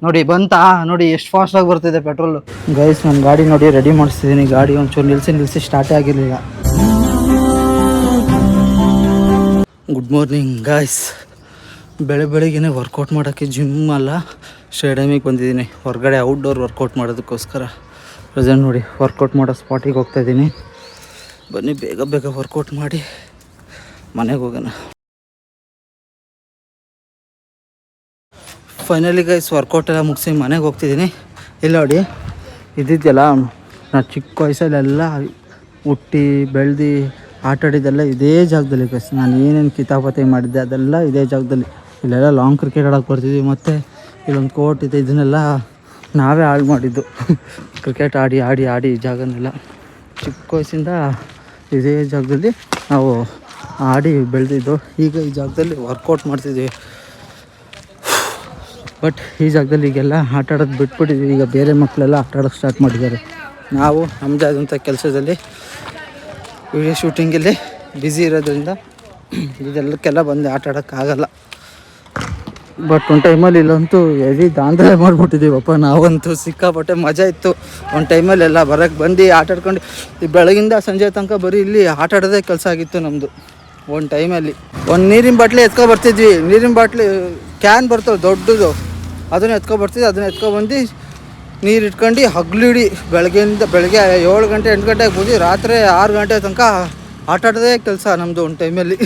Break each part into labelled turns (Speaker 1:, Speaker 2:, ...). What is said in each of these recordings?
Speaker 1: ನೋಡಿ ಬಂತಾ ನೋಡಿ ಎಷ್ಟು ಫಾಸ್ಟಾಗಿ ಬರ್ತಿದೆ ಪೆಟ್ರೋಲು. ಗೈಸ್ ನನ್ನ ಗಾಡಿ ನೋಡಿ ರೆಡಿ ಮಾಡಿಸ್ತಿದ್ದೀನಿ. ಗಾಡಿ ಒಂಚೂರು ನಿಲ್ಲಿಸಿ ಸ್ಟಾರ್ಟೇ ಆಗಿರಲಿಲ್ಲ. Good morning guys. ಬೆಳಗ್ಗೆನೇ ವರ್ಕೌಟ್ ಮಾಡೋಕ್ಕೆ ಜಿಮ್ ಅಲ್ಲ ಸ್ಟೇಡಿಯಮಿಗೆ ಬಂದಿದ್ದೀನಿ. ಹೊರಗಡೆ ಔಟ್ಡೋರ್ ವರ್ಕೌಟ್ ಮಾಡೋದಕ್ಕೋಸ್ಕರ. ಪ್ರೆಸೆಂಟ್ ನೋಡಿ ವರ್ಕೌಟ್ ಮಾಡೋ ಸ್ಪಾಟಿಗೆ ಹೋಗ್ತಾಯಿದ್ದೀನಿ. ಬನ್ನಿ ಬೇಗ ವರ್ಕೌಟ್ ಮಾಡಿ ಮನೆಗೆ ಹೋಗೋಣ. ಫೈನಲಿ ಗೈಸ್ ವರ್ಕೌಟ್ ಎಲ್ಲ ಮುಗಿಸಿ ಮನೆಗೆ ಹೋಗ್ತಿದ್ದೀನಿ. ಇಲ್ಲ ನೋಡಿ ಇದ್ದಿದ್ದೆಲ್ಲ ನಾನು ಚಿಕ್ಕ ವಯಸ್ಸಲ್ಲೆಲ್ಲ ಹುಟ್ಟಿ ಬೆಳೆದು ಆಟಾಡಿದ್ದೆಲ್ಲ ಇದೇ ಜಾಗದಲ್ಲಿ ಗೈಸ್. ನಾನು ಏನೇನು ಕಿತಾಪತಿ ಮಾಡಿದ್ದೆ ಅದೆಲ್ಲ ಇದೇ ಜಾಗದಲ್ಲಿ. ಇಲ್ಲೆಲ್ಲ ಲಾಂಗ್ ಕ್ರಿಕೆಟ್ ಆಡೋಕ್ಕೆ ಬರ್ತಿದ್ವಿ. ಮತ್ತು ಇಲ್ಲೊಂದು ಕೋರ್ಟ್ ಇದೆ, ಇದನ್ನೆಲ್ಲ ನಾವೇ ಹಾಳು ಮಾಡಿದ್ದು. ಕ್ರಿಕೆಟ್ ಆಡಿ ಈ ಜಾಗನೆಲ್ಲ ಚಿಕ್ಕ ವಯಸ್ಸಿಂದ ಇದೇ ಜಾಗದಲ್ಲಿ ನಾವು ಆಡಿ ಬೆಳೆದಿದ್ದು. ಈಗ ಈ ಜಾಗದಲ್ಲಿ ವರ್ಕೌಟ್ ಮಾಡ್ತಿದ್ವಿ. ಬಟ್ ಈ ಜಾಗದಲ್ಲಿ ಈಗೆಲ್ಲ ಆಟ ಆಡೋದು ಬಿಟ್ಬಿಟ್ಟಿದ್ವಿ. ಈಗ ಬೇರೆ ಮಕ್ಕಳೆಲ್ಲ ಆಟ ಆಡೋಕ್ಕೆ ಸ್ಟಾರ್ಟ್ ಮಾಡಿದ್ದಾರೆ. ನಾವು ನಮ್ಮದೇ ಆದಂಥ ಕೆಲಸದಲ್ಲಿ ವಿಡಿಯೋ ಶೂಟಿಂಗಲ್ಲಿ ಬ್ಯುಸಿ ಇರೋದ್ರಿಂದ ಇದೆಲ್ಲಕ್ಕೆಲ್ಲ ಬಂದು ಆಟ ಆಡೋಕ್ಕಾಗಲ್ಲ. ಬಟ್ ಒಂದು ಟೈಮಲ್ಲಿ ಇಲ್ಲಂತೂ ಹೆವಿ ದಾಂಧಲೆ ಮಾಡಿಬಿಟ್ಟಿದ್ದೀವಪ್ಪ. ನಾವಂತೂ ಸಿಕ್ಕಾಪಟ್ಟೆ ಮಜಾ ಇತ್ತು. ಒಂದು ಟೈಮಲ್ಲಿ ಎಲ್ಲ ಬರೋಕ್ಕೆ ಬಂದು ಆಟ ಆಡ್ಕೊಂಡು ಈ ಬೆಳಗಿಂದ ಸಂಜೆ ತನಕ ಬರೀ ಇಲ್ಲಿ ಆಟ ಆಡೋದೇ ಕೆಲಸ ಆಗಿತ್ತು ನಮ್ಮದು. ಒಂದು ಟೈಮಲ್ಲಿ ಒಂದು ನೀರಿನ ಬಾಟ್ಲಿ ಬರ್ತಿದ್ವಿ. ನೀರಿನ ಬಾಟ್ಲಿ ಕ್ಯಾನ್ ಬರ್ತವೆ ದೊಡ್ಡದು, ಅದನ್ನು ಬರ್ತಿದ್ವಿ. ಅದನ್ನ ಎತ್ಕೊಬಂದು ನೀರು ಇಟ್ಕೊಂಡು ಹಗ್ಲಿಡಿ ಬೆಳಗ್ಗೆ 7 ಗಂಟೆ 8 ಗಂಟೆಗೆ ಬಂದು ರಾತ್ರಿ 6 ಗಂಟೆ ತನಕ ಆಟ ಆಡೋದೇ ಕೆಲಸ ನಮ್ಮದು ಒಂದು ಟೈಮಲ್ಲಿ.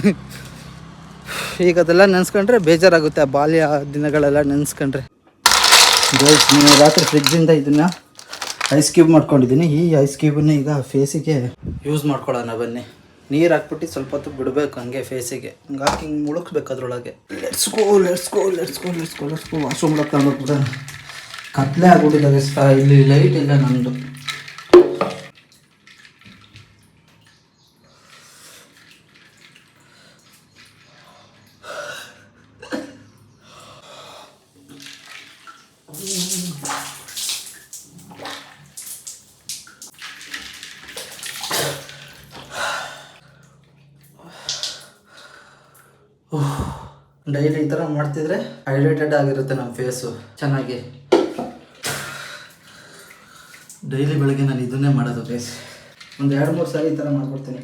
Speaker 1: ಈಗ ಅದೆಲ್ಲ ನೆನೆಸ್ಕೊಂಡ್ರೆ ಬೇಜಾರಾಗುತ್ತೆ, ಆ ಬಾಲ್ಯ ದಿನಗಳೆಲ್ಲ ನೆನೆಸ್ಕೊಂಡ್ರೆ. ನೀವು ರಾತ್ರಿ ಫ್ರಿಜ್ಜಿಂದ ಇದನ್ನು ಐಸ್ ಕ್ಯೂಬ್ ಮಾಡ್ಕೊಂಡಿದ್ದೀನಿ. ಈ ಐಸ್ ಕ್ಯೂಬನ್ನು ಈಗ ಫೇಸಿಗೆ ಯೂಸ್ ಮಾಡ್ಕೊಳ್ಳೋಣ ಬನ್ನಿ. ನೀರು ಹಾಕ್ಬಿಟ್ಟು ಸ್ವಲ್ಪ ಹೊತ್ತು ಬಿಡಬೇಕು ಹಂಗೆ ಫೇಸಿಗೆ. ಹಂಗೆ ಹಾಕಿ ಹಿಂಗೆ ಮುಳುಕ್ಬೇಕು ಅದರೊಳಗೆ. ಲೆಟ್ಸ್ ಗೋ ವಾಶ್ರೂಮ್ ತಗೊಂಡೋಗ್ಬಿಡೋಣ. ಕತ್ಲೆ ಆಗ್ಬಿಟ್ಟಿದ್ದಾವೆ. ಇಲ್ಲಿ ಲೈಟ್ ಇಲ್ಲ ನಮ್ಮದು. ಡೈಲಿ ಈ ಥರ ಮಾಡ್ತಿದ್ರೆ ಹೈಡ್ರೇಟೆಡ್ ಆಗಿರುತ್ತೆ ನಮ್ಮ ಫೇಸು ಚೆನ್ನಾಗಿ. ಡೈಲಿ ಬೆಳಗ್ಗೆ ನಾನು ಇದನ್ನೇ ಮಾಡೋದು ಫೇಸ್. ಒಂದು 2-3 ಸಾರಿ ಈ ಥರ ಮಾಡ್ಕೊಡ್ತೀನಿ.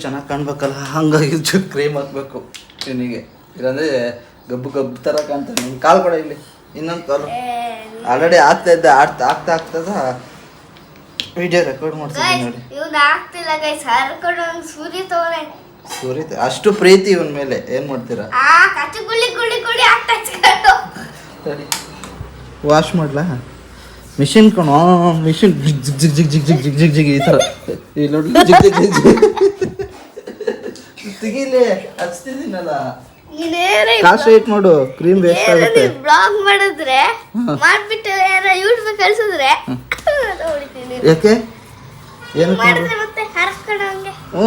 Speaker 1: ಚೆನ್ನಾಗಿ ಕಾಣ್ಬೇಕಲ್ಲ, ಹಂಗಾಗಿ ಕ್ರೀಮ್ ಹಾಕಬೇಕು ಚಿನ್ನಿಗೆ. ಇಲ್ಲಾಂದರೆ ಗಬ್ಬು ಥರ ಕಾಣ್ತಾನೆ. ನಿಮ್ಮ ಕಾಲು ಕೂಡ ಇಲ್ಲಿ ಇನ್ನೊಂದು ಕಾಲು ಆಲ್ರೆಡಿ ಆಗ್ತಾಯಿದ್ದೆ. ಆಗ್ತದ ವಿಡಿಯೋ ರೆಕಾರ್ಡ್ ಮಾಡ್ತಿದ್ದೀನಿ ನೋಡಿ. ಸೂರಿ ಅಷ್ಟು ಪ್ರೀತಿ ಇವನ ಮೇಲೆ. ಏನು ಮಾಡ್ತೀರಾ? ವಾಶ್ ಮಾಡ್ಲಾ? ಮಿಷಿನ್ ಕಣೋ, ಮಿಷಿನ್ ಜಿಗ್ ಈ ಥರ ತೆಗೀಲಿ. ಹಚ್ತಿದ್ದೀನಲ್ಲ, ಕಾಸು ವೇಟ್ ಮಾಡು. ಕ್ರೀಮ್ ವೇಸ್ಟ್ ಆಗುತ್ತೆ.
Speaker 2: ಬ್ಲಾಗ್ ಮಾಡಿದ್ರೆ ಮಾಡ್ಬಿಟ್ಟು ಯಾರ ಯೂಟ್ಯೂಬ್ ಕಳ್ಸಿದ್ರೆ
Speaker 1: ಯಾಕೆ ಏನು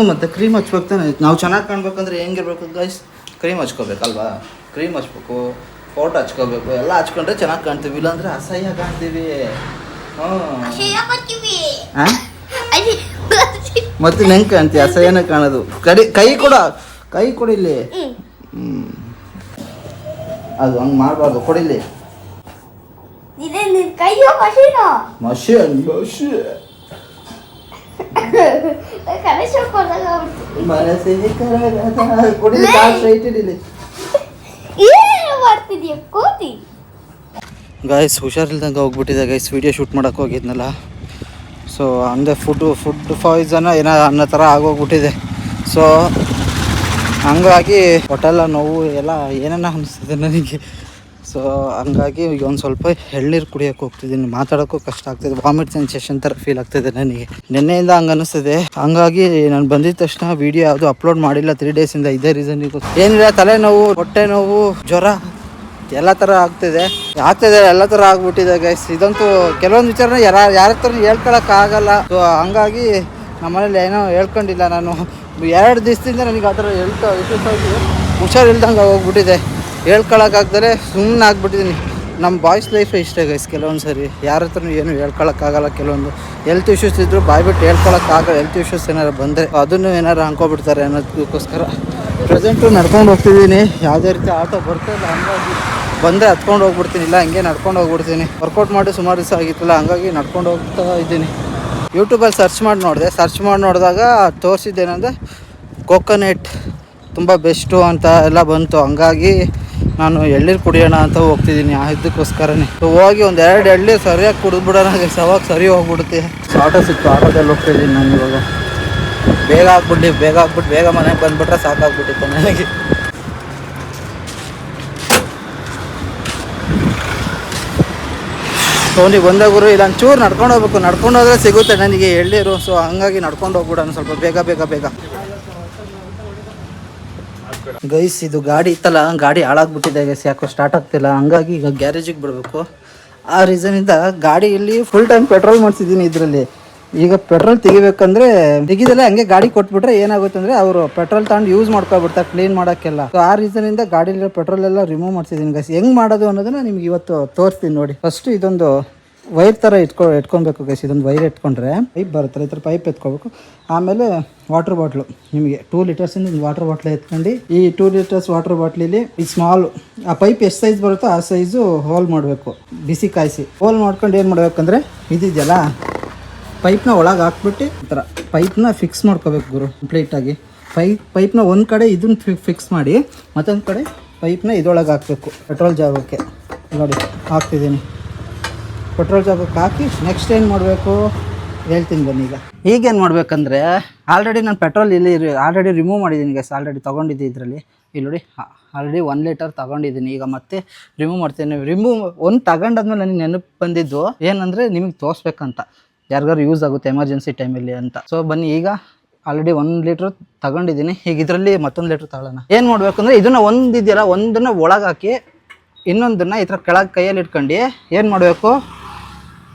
Speaker 1: ಮತ್ತೆ ಕ್ರೀಮ್ ಹಚ್ಬೇಕು ತಾನೆ. ನಾವು ಚೆನ್ನಾಗಿ ಕಾಣ್ಬೇಕಂದ್ರೆ ಹೆಂಗಿರ್ಬೇಕು ಗೈಸ್? ಕ್ರೀಮ್ ಹಚ್ಕೋಬೇಕಲ್ವಾ? ಕ್ರೀಮ್ ಹಚ್ಬೇಕು, ಫೋಟೋ ಹಚ್ಕೋಬೇಕು, ಎಲ್ಲ ಹಚ್ಕೊಂಡ್ರೆ ಚೆನ್ನಾಗಿ ಕಾಣ್ತೀವಿ. ಇಲ್ಲಾಂದ್ರೆ ಅಸಹ್ಯ ಕಾಣ್ತೀವಿ. ಮತ್ತೆ ಹೆಂಗೆ ಕಾಣ್ತೀವಿ? ಅಸಹ್ಯನೇ ಕಾಣೋದು. ಕೈ ಕೊಡಿಲಿ. ಅದು ಹಂಗೆ ಮಾಡಬಾರ್ದು. ಕೊಡಿಲಿ ಮಷೀನ್. ಗೈಸ್ ಹುಷಾರಿಲ್ದಂಗೆ ಹೋಗ್ಬಿಟ್ಟಿದೆ ಗೈಸ್. ವಿಡಿಯೋ ಶೂಟ್ ಮಾಡೋಕ್ಕೆ ಹೋಗಿದ್ನಲ್ಲ, ಸೊ ಹಂಗೆ ಫುಡ್ ಪಾಯ್ಸನ್ ಏನೋ ಅನ್ನೋ ಥರ ಆಗೋಗ್ಬಿಟ್ಟಿದೆ. ಸೊ ಹಂಗಾಗಿ ಹೊಟ್ಟೆಲ್ಲ ನೋವು ಎಲ್ಲ ಏನೇನೋ ಅನಿಸ್ತಿದೆ ನನಗೆ. ಸೊ ಹಂಗಾಗಿ ಈಗ ಒಂದು ಸ್ವಲ್ಪ ಎಳ್ನೀರು ಕುಡಿಯೋಕ್ಕೆ ಹೋಗ್ತಿದ್ದೀನಿ. ಮಾತಾಡೋಕ್ಕೂ ಕಷ್ಟ ಆಗ್ತಿದೆ. ವಾಮಿಟ್ ಸೆನ್ಸೇಷನ್ ಥರ ಫೀಲ್ ಆಗ್ತಿದೆ ನನಗೆ. ನಿನ್ನೆಯಿಂದ ಹಂಗೆ ಅನ್ನಿಸ್ತಿದೆ. ಹಂಗಾಗಿ ನಾನು ಬಂದಿದ್ದ ತಕ್ಷಣ ವೀಡಿಯೋ ಯಾವುದು ಅಪ್ಲೋಡ್ ಮಾಡಿಲ್ಲ 3 ಡೇಸಿಂದ. ಇದೇ ರೀಸನ್ನಿಗೂ ಏನಿಲ್ಲ, ತಲೆನೋವು, ಹೊಟ್ಟೆ ನೋವು, ಜ್ವರ ಎಲ್ಲ ಥರ ಆಗ್ತಿದೆ. ಎಲ್ಲ ಥರ ಆಗ್ಬಿಟ್ಟಿದೆ ಗೈಸ್. ಇದಂತೂ ಕೆಲವೊಂದು ವಿಚಾರನ ಯಾರ ಹತ್ರ ಹೇಳ್ಕೊಳಕ್ಕಾಗಲ್ಲ. ಸೊ ಹಂಗಾಗಿ ನಮ್ಮನೇಲಿ ಏನೋ ಹೇಳ್ಕೊಂಡಿಲ್ಲ ನಾನು. 2 ದಿವಸದಿಂದ ನನಗೆ ಆ ಥರ ಹುಷಾರಿಲ್ದಂಗೆ ಹೋಗ್ಬಿಟ್ಟಿದೆ. ಹೇಳ್ಕೊಳಕ್ಕಾಗ್ದರೆ ಸುಮ್ಮನೆ ಆಗ್ಬಿಟ್ಟಿದ್ದೀನಿ. ನಮ್ಮ ಬಾಯ್ಸ್ ಲೈಫೇ ಇಷ್ಟ ಗೈಸ್. ಕೆಲವೊಂದು ಸರಿ ಯಾರ ಹತ್ರನೂ ಏನು ಹೇಳ್ಕೊಳಕ್ಕಾಗಲ್ಲ. ಕೆಲವೊಂದು ಹೆಲ್ತ್ ಇಶ್ಯೂಸ್ ಇದ್ದರೂ ಬಾಯ್ಬಿಟ್ಟು ಹೇಳ್ಕೊಳಕ್ಕಾಗಲ್ಲ. ಹೆಲ್ತ್ ಇಶ್ಯೂಸ್ ಏನಾರು ಬಂದರೆ ಅದನ್ನು ಏನಾರು ಅನ್ಕೊಬಿಡ್ತಾರೆ ಅನ್ನೋದಕ್ಕೋಸ್ಕರ ಪ್ರೆಸೆಂಟು ನಡ್ಕೊಂಡು ಹೋಗ್ತಿದ್ದೀನಿ. ಯಾವುದೇ ರೀತಿ ಆಟೋ ಬರ್ತಾಯಿಲ್ಲ. ಹಂಗಾಗಿ ಬಂದರೆ ಹತ್ಕೊಂಡು ಹೋಗ್ಬಿಡ್ತೀನಿ, ಇಲ್ಲ ಹಂಗೆ ನಡ್ಕೊಂಡು ಹೋಗ್ಬಿಡ್ತೀನಿ. ವರ್ಕೌಟ್ ಮಾಡಿ ಸುಮಾರು ದಿವಸ ಆಗಿತ್ತಲ್ಲ, ಹಂಗಾಗಿ ನಡ್ಕೊಂಡು ಹೋಗ್ತಾ ಇದ್ದೀನಿ. ಯೂಟ್ಯೂಬಲ್ಲಿ ಸರ್ಚ್ ಮಾಡಿ ನೋಡಿದಾಗ ತೋರಿಸಿದ್ದೇನೆಂದರೆ ಕೋಕೋನಟ್ ತುಂಬ ಬೆಸ್ಟು ಅಂತ ಎಲ್ಲ ಬಂತು. ಹಂಗಾಗಿ ನಾನು ಎಳ್ನೀರು ಕುಡಿಯೋಣ ಅಂತ ಹೋಗ್ತಿದ್ದೀನಿ ಇದಕ್ಕೋಸ್ಕರನೇ. ಹೋಗಿ ಒಂದು 2 ಎಳ್ನೀರು ಸರಿಯಾಗಿ ಕುಡಿದ್ಬಿಡೋಣ, ಅವಾಗ ಸರಿ ಹೋಗ್ಬಿಡುತ್ತೆ. ಆಟೋ ಸಿಕ್ತು, ಆಟೋದಲ್ಲಿ ಹೋಗ್ತಾಯಿದ್ದೀನಿ ನಾನು ಇವಾಗ. ಬೇಗ ಆಗ್ಬಿಟ್ಟು ಬೇಗ ಮನೆಗೆ ಬಂದುಬಿಟ್ರೆ ಸಾಕಾಗ್ಬಿಟ್ಟಿತ್ತು ನನಗೆ. ಸೋನಿಗೆ ಬಂದ ಗುರು, ಇಲ್ಲ ಒಂಚೂರು ನಡ್ಕೊಂಡು ಹೋಗ್ಬೇಕು, ನಡ್ಕೊಂಡು ಹೋದ್ರೆ ಸಿಗುತ್ತೆ ನನಗೆ ಎಳ್ನೀರು. ಸೊ ಹಂಗಾಗಿ ನಡ್ಕೊಂಡು ಹೋಗ್ಬಿಡೋಣ ಸ್ವಲ್ಪ ಬೇಗ. ಗೈಸ್ ಇದು ಗಾಡಿ ಇತ್ತಲ್ಲ, ಗಾಡಿ ಹಾಳಾಗ್ಬಿಟ್ಟಿದೆ ಗೈಸ್, ಯಾಕೋ ಸ್ಟಾರ್ಟ್ ಆಗ್ತಿಲ್ಲ. ಹಂಗಾಗಿ ಈಗ ಗ್ಯಾರೇಜಿಗೆ ಬಿಡಬೇಕು. ಆ ರೀಸನಿಂದ ಗಾಡಿಯಲ್ಲಿ ಫುಲ್ ಟೈಮ್ ಪೆಟ್ರೋಲ್ ಮಾಡಿಸಿದ್ದೀನಿ ಇದರಲ್ಲಿ. ಈಗ ಪೆಟ್ರೋಲ್ ತೆಗಿಬೇಕಂದ್ರೆ ತೆಗಿದಲ್ಲೇ ಹಂಗೆ ಗಾಡಿ ಕೊಟ್ಬಿಟ್ರೆ ಏನಾಗುತ್ತೆ ಅಂದರೆ ಅವರು ಪೆಟ್ರೋಲ್ ತಗೊಂಡು ಯೂಸ್ ಮಾಡ್ಕೊಬಿಡ್ತಾರೆ ಕ್ಲೀನ್ ಮಾಡೋಕ್ಕೆಲ್ಲ. ಸೊ ಆ ರೀಸನಿಂದ ಗಾಡಿಯಲ್ಲಿ ಪೆಟ್ರೋಲ್ ಎಲ್ಲ ರಿಮೂವ್ ಮಾಡ್ಸಿದ್ದೀನಿ ಗೈಸ್. ಹೆಂಗೆ ಮಾಡೋದು ಅನ್ನೋದನ್ನ ನಿಮ್ಗೆ ಇವತ್ತು ತೋರಿಸ್ತೀನಿ ನೋಡಿ. ಫಸ್ಟು ಇದೊಂದು ವೈರ್ ಥರ ಇಟ್ಕೊಬೇಕು ಗೈಸ್. ಇದೊಂದು ವೈರ್ ಇಟ್ಕೊಂಡ್ರೆ ಪೈಪ್ ಬರುತ್ತೆ, ಈ ಥರ ಪೈಪ್ ಎತ್ಕೊಬೇಕು. ಆಮೇಲೆ ವಾಟರ್ ಬಾಟ್ಲು, ನಿಮಗೆ 2 ಲೀಟರ್ಸಿಂದ ಒಂದು ವಾಟರ್ ಬಾಟ್ಲ್ ಎತ್ಕೊಂಡು ಈ 2 ಲೀಟರ್ಸ್ ವಾಟರ್ ಬಾಟ್ಲಿಲಿ ಈ ಸ್ಮಾಲು ಆ ಪೈಪ್ ಎಷ್ಟು ಸೈಜ್ ಬರುತ್ತೋ ಆ ಸೈಜು ಹೋಲ್ ಮಾಡಬೇಕು. ಬಿಸಿ ಕಾಯಿಸಿ ಹೋಲ್ ಮಾಡ್ಕೊಂಡು ಏನು ಮಾಡಬೇಕಂದ್ರೆ ಇದಿದೆಯಲ್ಲ ಪೈಪ್ನ ಒಳಗೆ ಹಾಕ್ಬಿಟ್ಟು ಈ ಥರ ಪೈಪ್ನ ಫಿಕ್ಸ್ ಮಾಡ್ಕೋಬೇಕು ಗುರು ಕಂಪ್ಲೀಟಾಗಿ. ಪೈಪ್ನ ಒಂದು ಕಡೆ ಇದನ್ನ ಫಿಕ್ಸ್ ಮಾಡಿ ಮತ್ತೊಂದು ಕಡೆ ಪೈಪ್ನ ಇದರೊಳಗೆ ಹಾಕಬೇಕು. ಪೆಟ್ರೋಲ್ ಜಾಗಕ್ಕೆ ನೋಡಿ ಹಾಕ್ತಿದ್ದೀನಿ. ಪೆಟ್ರೋಲ್ ಜಾಗಕ್ಕೆ ಹಾಕಿ ನೆಕ್ಸ್ಟ್ ಏನು ಮಾಡಬೇಕು ಹೇಳ್ತೀನಿ ಬನ್ನಿ. ಈಗೇನು ಮಾಡಬೇಕಂದ್ರೆ ಆಲ್ರೆಡಿ ನಾನು ಪೆಟ್ರೋಲ್ ಇಲ್ಲಿ ಆಲ್ರೆಡಿ ರಿಮೂವ್ ಮಾಡಿದ್ದೀನಿ ಗೈಸ್. ಆಲ್ರೆಡಿ ತೊಗೊಂಡಿದ್ದೆ ಇದರಲ್ಲಿ. ಇಲ್ಲಿ ನೋಡಿ ಆಲ್ರೆಡಿ 1 ಲೀಟರ್ ತೊಗೊಂಡಿದ್ದೀನಿ. ಈಗ ಮತ್ತೆ ರಿಮೂವ್ ಮಾಡ್ತೀನಿ. ಒಂದು ತಗೊಂಡಾದ್ಮೇಲೆ ನನಗೆ ನೆನಪು ಬಂದಿದ್ದು ಏನಂದರೆ ನಿಮಗೆ ತೋರಿಸ್ಬೇಕಂತ, ಯಾರಿಗಾರು ಯೂಸ್ ಆಗುತ್ತೆ ಎಮರ್ಜೆನ್ಸಿ ಟೈಮಲ್ಲಿ ಅಂತ. ಸೊ ಬನ್ನಿ, ಈಗ ಆಲ್ರೆಡಿ 1 ಲೀಟ್ರ್ ತಗೊಂಡಿದ್ದೀನಿ. ಈಗ ಇದರಲ್ಲಿ ಮತ್ತೊಂದು ಲೀಟ್ರ್ ತಗೊಳ್ಳೋಣ. ಏನು ಮಾಡಬೇಕಂದ್ರೆ ಇದನ್ನು ಒಂದಿದೆಯಲ್ಲ ಒಂದನ್ನು ಒಳಗೆ ಹಾಕಿ ಇನ್ನೊಂದನ್ನು ಈ ಥರ ಕೆಳಗೆ ಕೈಯಲ್ಲಿ ಇಟ್ಕೊಂಡು ಏನು ಮಾಡಬೇಕು,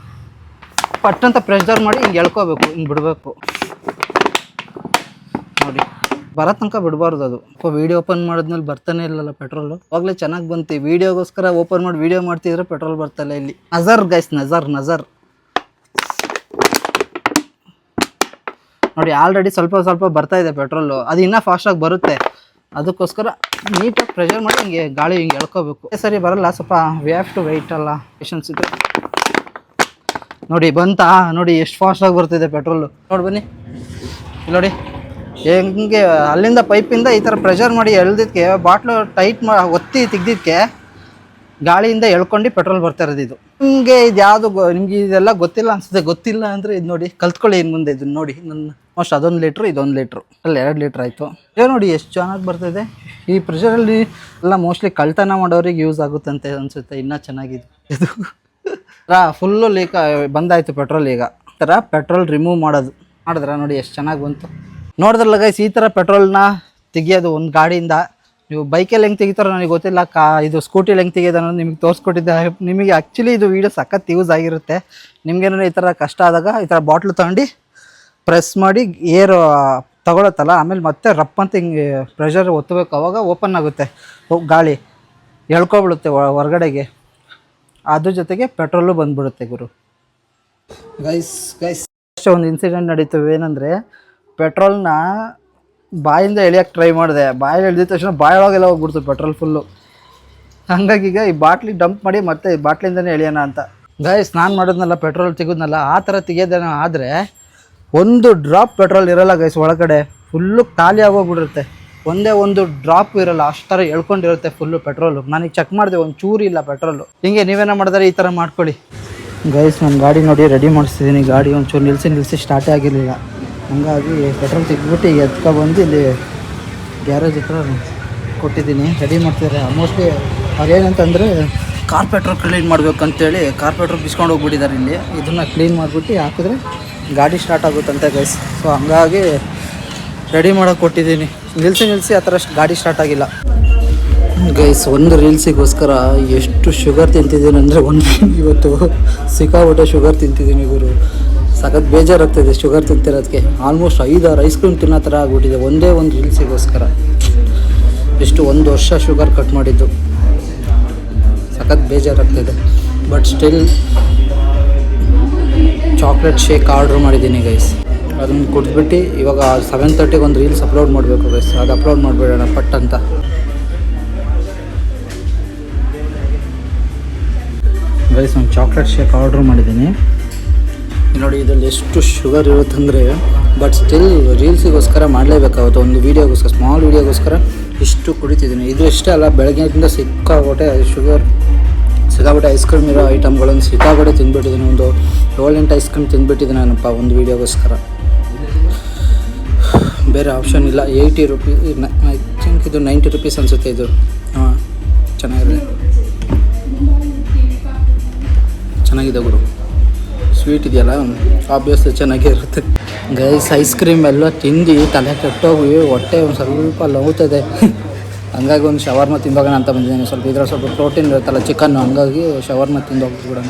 Speaker 1: ಪಟ್ಟಂತ ಪ್ರೆಷರ್ ಮಾಡಿ ಹಿಂಗೆ ಎಳ್ಕೋಬೇಕು, ಹಿಂಗೆ ಬಿಡಬೇಕು ನೋಡಿ. ಬರೋ ತನಕ ಬಿಡಬಾರ್ದು ಅದು. ವೀಡಿಯೋ ಓಪನ್ ಮಾಡಿದ್ಮೇಲೆ ಬರ್ತಾನೆ ಇಲ್ಲಲ್ಲ ಪೆಟ್ರೋಲು. ಅವಾಗಲೇ ಚೆನ್ನಾಗಿ ಬಂತು. ವೀಡಿಯೋಗೋಸ್ಕರ ಓಪನ್ ಮಾಡಿ ವೀಡಿಯೋ ಮಾಡ್ತಿದ್ರೆ ಪೆಟ್ರೋಲ್ ಬರ್ತಲ್ಲ ಇಲ್ಲಿ. ನಜರ್ ಗೈಸ್, ನಜರ್ ನೋಡಿ. ಆಲ್ರೆಡಿ ಸ್ವಲ್ಪ ಬರ್ತಾ ಇದೆ ಪೆಟ್ರೋಲು. ಅದು ಇನ್ನೂ ಫಾಸ್ಟಾಗಿ ಬರುತ್ತೆ. ಅದಕ್ಕೋಸ್ಕರ ನೀಟಾಗಿ ಪ್ರೆಷರ್ ಮಾಡಿ ಹಿಂಗೆ ಗಾಳಿ ಹಿಂಗೆ ಎಳ್ಕೋಬೇಕು. ಸರಿ ಬರಲ್ಲ, ಸ್ವಲ್ಪ ವಿ ಹ್ಯಾವ್ ಟು ವೆಯ್ಟ್ ಅಲ್ಲ, ಪೇಷನ್ಸ್ ಇದೆ. ನೋಡಿ ಬಂತಾ, ನೋಡಿ ಎಷ್ಟು ಫಾಸ್ಟಾಗಿ ಬರ್ತಿದೆ ಪೆಟ್ರೋಲು. ನೋಡಿ ಬನ್ನಿ ನೋಡಿ ಹೆಂಗೆ ಅಲ್ಲಿಂದ ಪೈಪಿಂದ ಈ ಥರ ಪ್ರೆಷರ್ ಮಾಡಿ ಎಳ್ದಿದ್ದಕ್ಕೆ ಬಾಟ್ಲು ಟೈಟ್ ಒತ್ತಿ ತೆಗ್ದಿದ್ದಕ್ಕೆ ಗಾಳಿಯಿಂದ ಎಳ್ಕೊಂಡು ಪೆಟ್ರೋಲ್ ಬರ್ತಾ ಇರೋದು ಇದು. ನಿಮಗೆ ಇದು ಯಾವುದು ನಿಮಗೆ ಇದೆಲ್ಲ ಗೊತ್ತಿಲ್ಲ ಅನಿಸುತ್ತೆ. ಗೊತ್ತಿಲ್ಲ ಅಂದರೆ ಇದು ನೋಡಿ ಕಲ್ತ್ಕೊಳ್ಳಿ ಇನ್ನು ಮುಂದೆ. ಇದನ್ನು ನೋಡಿ ನನ್ನ ಮೋಸ್ಟ್ ಅದೊಂದು ಲೀಟ್ರು ಇದೊಂದು ಲೀಟ್ರು ಅಲ್ಲಿ 2 ಲೀಟ್ರ್ ಆಯಿತು. ಇದೇ ನೋಡಿ ಎಷ್ಟು ಚೆನ್ನಾಗಿ ಬರ್ತಿದೆ. ಈ ಪ್ರೆಷರಲ್ಲಿ ಎಲ್ಲ ಮೋಸ್ಟ್ಲಿ ಕಳ್ತನ ಮಾಡೋರಿಗೆ ಯೂಸ್ ಆಗುತ್ತಂತೆ ಅನಿಸುತ್ತೆ. ಇನ್ನೂ ಚೆನ್ನಾಗಿದೆ ಇದು. ಫುಲ್ಲು ಲೀಕ್ ಬಂದಾಯಿತು ಪೆಟ್ರೋಲ್. ಈಗ ಈ ಥರ ಪೆಟ್ರೋಲ್ ರಿಮೂವ್ ಮಾಡಿದ್ರೆ ನೋಡಿ ಎಷ್ಟು ಚೆನ್ನಾಗಿ ಬಂತು. ನೋಡಿದ್ರಲ್ಲ ಗೈಸ್, ಈ ಥರ ಪೆಟ್ರೋಲ್ನ ತೆಗಿಯೋದು ಒಂದು ಗಾಡಿಯಿಂದ. ನೀವು ಬೈಕಲ್ಲಿ ಹೆಂಗೆ ತೆಗಿತಾರೋ ನನಗೆ ಗೊತ್ತಿಲ್ಲ, ಇದು ಸ್ಕೂಟಿಲಿ ಹೆಂಗೆ ತೆಗಿಯೋದು ಅನ್ನೋದು ನಿಮಗೆ ತೋರಿಸ್ಕೊಟ್ಟಿದ್ದೆ. ನಿಮಗೆ ಆ್ಯಕ್ಚುಲಿ ಇದು ವೀಡಿಯೋ ಸಖತ್ ಯೂಸ್ ಆಗಿರುತ್ತೆ. ನಿಮಗೇನಾದ್ರು ಈ ಥರ ಕಷ್ಟ ಆದಾಗ ಈ ಥರ ಬಾಟ್ಲು ತಗೊಂಡು ಪ್ರೆಸ್ ಮಾಡಿ ಏರ್ ತಗೊಳತ್ತಲ್ಲ, ಆಮೇಲೆ ಮತ್ತೆ ರಪ್ ಅಂತ ಹಿಂಗೆ ಪ್ರೆಷರ್ ಒತ್ತಬೇಕು. ಅವಾಗ ಓಪನ್ ಆಗುತ್ತೆ ಗಾಳಿ, ಎಳ್ಕೊಬಿಡುತ್ತೆ ಹೊರಗಡೆಗೆ. ಅದ್ರ ಜೊತೆಗೆ ಪೆಟ್ರೋಲು ಬಂದುಬಿಡುತ್ತೆ ಗುರು. ಗೈಸ್ ಅಷ್ಟೇ ಒಂದು ಇನ್ಸಿಡೆಂಟ್ ನಡೀತು. ಏನಂದರೆ ಪೆಟ್ರೋಲ್ನ ಬಾಯಿಂದ ಎಳಿಯೋಕ್ಕೆ ಟ್ರೈ ಮಾಡಿದೆ. ಬಾಯಲ್ಲಿ ಎಳ್ದಿದ ತಕ್ಷಣ ಬಾಯೊಳಗೆಲ್ಲ ಹೋಗ್ಬಿಡ್ತು ಪೆಟ್ರೋಲ್ ಫುಲ್ಲು. ಹಾಗಾಗಿ ಈಗ ಈ ಬಾಟ್ಲಿ ಡಂಪ್ ಮಾಡಿ ಮತ್ತೆ ಈ ಬಾಟ್ಲಿಂದನೇ ಎಳಿಯೋಣ ಅಂತ. ಗೈಸ್ ನಾನು ಮಾಡೋದ್ನಲ್ಲ ಪೆಟ್ರೋಲ್ ತೆಗೆದ್ನಲ್ಲ, ಆ ಥರ ತೆಗಿಯೋದೇನೋ ಆದರೆ ಒಂದು ಡ್ರಾಪ್ ಪೆಟ್ರೋಲ್ ಇರೋಲ್ಲ ಗೈಸ್. ಒಳಗಡೆ ಫುಲ್ಲು ಖಾಲಿ ಆಗೋಗ್ಬಿಡುತ್ತೆ. ಒಂದೇ ಒಂದು ಡ್ರಾಪ್ ಇರೋಲ್ಲ, ಅಷ್ಟು ಥರ ಎಳ್ಕೊಂಡಿರುತ್ತೆ ಫುಲ್ಲು ಪೆಟ್ರೋಲು. ನನಗೆ ಚೆಕ್ ಮಾಡಿದೆ, ಒಂದು ಚೂರು ಇಲ್ಲ ಪೆಟ್ರೋಲು. ಹಿಂಗೆ ನೀವೇನೋ ಮಾಡಿದ್ರೆ ಈ ಥರ ಮಾಡ್ಕೊಳ್ಳಿ ಗೈಸ್. ನನ್ನ ಗಾಡಿ ನೋಡಿ ರೆಡಿ ಮಾಡಿಸ್ತಿದ್ದೀನಿ. ಗಾಡಿ ಒಂಚೂರು ನಿಲ್ಲಿಸಿ ಸ್ಟಾರ್ಟೇ ಆಗಿರಲಿಲ್ಲ. ಹಂಗಾಗಿ ಪೆಟ್ರೋಲ್ ತೆಗೆದ್ಬಿಟ್ಟು ಈಗ ಎತ್ಕೊಬಂದು ಇಲ್ಲಿ ಗ್ಯಾರೇಜ್ ಹತ್ರ ಕೊಟ್ಟಿದ್ದೀನಿ, ರೆಡಿ ಮಾಡ್ತಿದ್ದಾರೆ. ಮೋಸ್ಟ್ಲಿ ಅವ್ರೇನಂತಂದರೆ ಕಾರ್ಪೆಟ್ರೋಲ್ ಕ್ಲೀನ್ ಮಾಡಬೇಕಂತೇಳಿ ಕಾರ್ಪೆಟ್ರೋಲ್ ಬಿಸ್ಕೊಂಡು ಹೋಗ್ಬಿಟ್ಟಿದ್ದಾರೆ ಇಲ್ಲಿ. ಇದನ್ನು ಕ್ಲೀನ್ ಮಾಡಿಬಿಟ್ಟು ಹಾಕಿದ್ರೆ ಗಾಡಿ ಸ್ಟಾರ್ಟ್ ಆಗುತ್ತಂತೆ ಗೈಸ್. ಸೊ ಹಂಗಾಗಿ ರೆಡಿ ಮಾಡೋಕೆ ಕೊಟ್ಟಿದ್ದೀನಿ. ನಿಲ್ಲಿಸಿ ಆ ಥರ ಗಾಡಿ ಸ್ಟಾರ್ಟ್ ಆಗಿಲ್ಲ ಗೈಸ್. ಒಂದು ರೀಲ್ಸಿಗೋಸ್ಕರ ಎಷ್ಟು ಶುಗರ್ ತಿಂತಿದ್ದೀನಿ ಅಂದರೆ ಇವತ್ತು ಸಿಕ್ಕಾಬಿಟ್ಟೆ ಶುಗರ್ ತಿಂತಿದ್ದೀನಿ ಗುರು. ಸಖತ್ ಬೇಜಾರಾಗ್ತಿದೆ ಶುಗರ್ ತಿಂತಿರೋದಕ್ಕೆ. ಆಲ್ಮೋಸ್ಟ್ 5-6 ಐಸ್ ಕ್ರೀಮ್ ತಿನ್ನೋ ಥರ ಆಗ್ಬಿಟ್ಟಿದೆ ಒಂದೇ ಒಂದು ರೀಲ್ಸಿಗೋಸ್ಕರ. ಎಷ್ಟು 1 ವರ್ಷ ಶುಗರ್ ಕಟ್ ಮಾಡಿದ್ದು, ಸಖತ್ ಬೇಜಾರಾಗ್ತಿದೆ. But still chocolate shake order ಮಾಡಿದ್ದೀನಿ ಗೈಸ್. ಅದನ್ನು ಕುಡಿದ್ಬಿಟ್ಟು ಇವಾಗ 7:30ಗೆ ಒಂದು ರೀಲ್ಸ್ ಅಪ್ಲೋಡ್ ಮಾಡಬೇಕು ಗೈಸ್. ಅದು ಅಪ್ಲೋಡ್ ಮಾಡಿಬಿಡೋಣ ಪಟ್ ಅಂತ. ಗೈಸ್ ಒಂದು ಚಾಕ್ಲೇಟ್ ಶೇಕ್ ಆರ್ಡ್ರ್ ಮಾಡಿದ್ದೀನಿ. ನೋಡಿ ಇದರಲ್ಲಿ ಎಷ್ಟು ಶುಗರ್ ಇರುತ್ತಂದರೆ, ಬಟ್ ಸ್ಟಿಲ್ ರೀಲ್ಸಿಗೋಸ್ಕರ ಮಾಡಲೇಬೇಕಾಗುತ್ತೆ, ಒಂದು ವೀಡಿಯೋಗೋಸ್ಕರ, ಸ್ಮಾಲ್ ವೀಡಿಯೋಗೋಸ್ಕರ ಇಷ್ಟು ಕುಡಿತಿದ್ದೀನಿ. ಇದು ಇಷ್ಟೇ ಅಲ್ಲ, ಬೆಳಗ್ಗೆಯಿಂದ ಸಿಕ್ಕಾಬಿಟ್ಟೆ ಐಸ್ ಕ್ರೀಮ್ ಇರೋ ಐಟಮ್ಗಳನ್ನು ಸಿಕ್ಕಾಬಿಟ್ಟೆ ತಿಂದ್ಬಿಟ್ಟಿದ್ದೀನಿ. ಒಂದು 7-8 ಐಸ್ ಕ್ರೀಮ್ ತಿಂದ್ಬಿಟ್ಟಿದ್ದೀನಿ ನಾನಪ್ಪ ಒಂದು ವೀಡಿಯೋಗೋಸ್ಕರ. ಬೇರೆ ಆಪ್ಷನ್ ಇಲ್ಲ. 80 ರೂಪೀಸ್, ಐ ಥಿಂಕ್ ಇದು 90 ರೂಪೀಸ್ ಅನಿಸುತ್ತೆ ಇದು. ಹಾಂ, ಚೆನ್ನಾಗಿದೆ ಗುರು. ಸ್ವೀಟ್ ಇದೆಯಲ್ಲ, ಆಬ್ವಿಯಸ್ಲಿ ಚೆನ್ನಾಗೇ ಇರುತ್ತೆ. ಗೈಸ್ ಐಸ್ ಕ್ರೀಮ್ ಎಲ್ಲ ತಿಂದು ತಲೆ ಕೆಟ್ಟೋಗಿ ಹೊಟ್ಟೆ ಒಂದು ಸ್ವಲ್ಪ ಲವ್ತದೆ. ಹಂಗಾಗಿ ಒಂದು ಶವರ್ಮ ತಿಂದೋಗೋಣ ಅಂತ ಬಂದಿದ್ದೀನಿ. ಸ್ವಲ್ಪ ಪ್ರೋಟೀನ್ ಇರುತ್ತಲ್ಲ ಚಿಕನ್ನು, ಹಂಗಾಗಿ ಶವರ್ಮ ತಿಂದೋಗ್ಬಿಡೋಣ.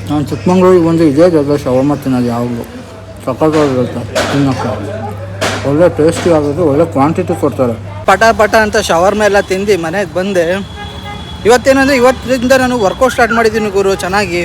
Speaker 1: ನಾನು ಚಿಕ್ಕಮಂಗ್ಳೂರಿಗೆ ಬಂದು ಇದೇ ಜಾಗ ಶವರ್ಮ ತಿನ್ನೋದು ಯಾವಾಗಲೂ ಸಕ್ಕತ್ತಾಗಿರುತ್ತೆ ತಿನ್ನೋಕ್ಕೆ. ಒಳ್ಳೆ ಟೇಸ್ಟಿ ಆಗೋದು, ಒಳ್ಳೆ ಕ್ವಾಂಟಿಟಿ ಕೊಡ್ತಾರೆ. ಪಟ ಅಂತ ಶವರ್ಮ ಎಲ್ಲ ತಿಂದು ಮನೆಗೆ ಬಂದೆ. ಇವತ್ತೇನಂದರೆ ಇವತ್ತಿಂದ ನಾನು ವರ್ಕೌಟ್ ಸ್ಟಾರ್ಟ್ ಮಾಡಿದ್ದೀನಿ ಗುರು ಚೆನ್ನಾಗಿ.